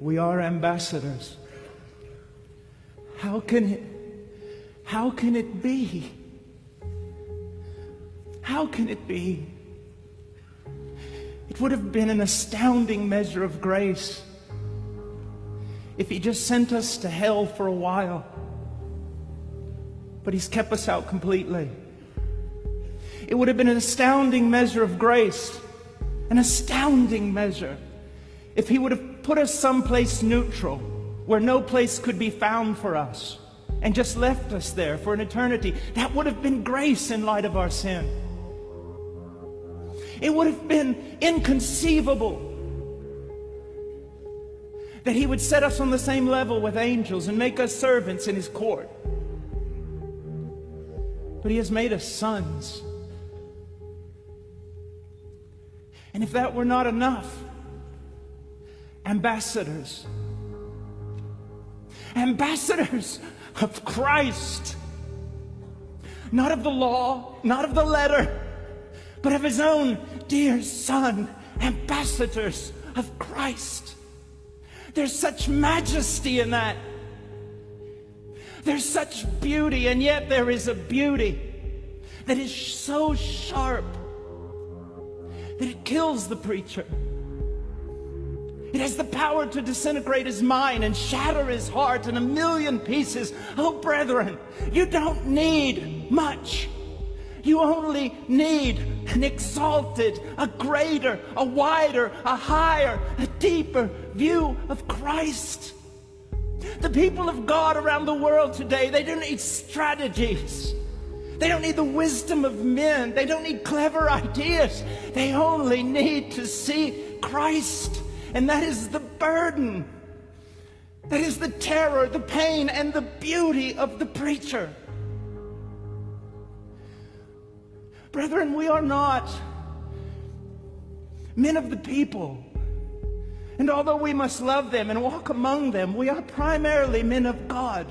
We are ambassadors. How can it be? How can it be? It would have been an astounding measure of grace if he just sent us to hell for a while. But he's kept us out completely. It would have been an astounding measure of grace, an astounding measure, if he would have put us someplace neutral, where no place could be found for us, and just left us there for an eternity. That would have been grace in light of our sin. It would have been inconceivable that he would set us on the same level with angels and make us servants in his court. But he has made us sons. And if that were not enough, ambassadors. Ambassadors of Christ. Not of the law, not of the letter, but of his own dear Son. Ambassadors of Christ. There's such majesty in that. There's such beauty, and yet there is a beauty that is so sharp that it kills the preacher. It has the power to disintegrate his mind and shatter his heart in a million pieces. Oh, brethren, you don't need much. You only need an exalted, a greater, a wider, a higher, a deeper view of Christ. The people of God around the world today, they don't need strategies. They don't need the wisdom of men. They don't need clever ideas. They only need to see Christ. And that is the burden. That is the terror, the pain, and the beauty of the preacher. Brethren, we are not men of the people. And although we must love them and walk among them, we are primarily men of God.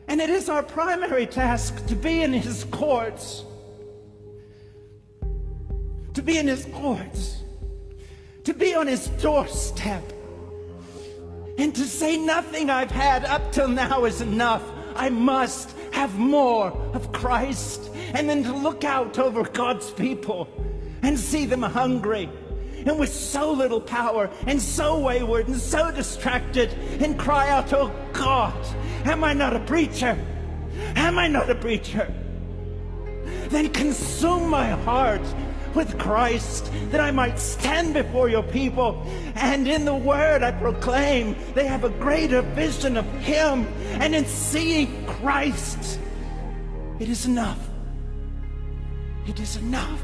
And it is our primary task to be in his courts. To be in his courts. To be on his doorstep. And to say nothing I've had up till now is enough. I must have more of Christ. And then to look out over God's people and see them hungry and with so little power and so wayward and so distracted, and cry out, oh God, am I not a preacher? Am I not a preacher? Then consume my heart with Christ, that I might stand before your people, and in the word I proclaim they have a greater vision of him, and in seeing Christ, it is enough. It is enough.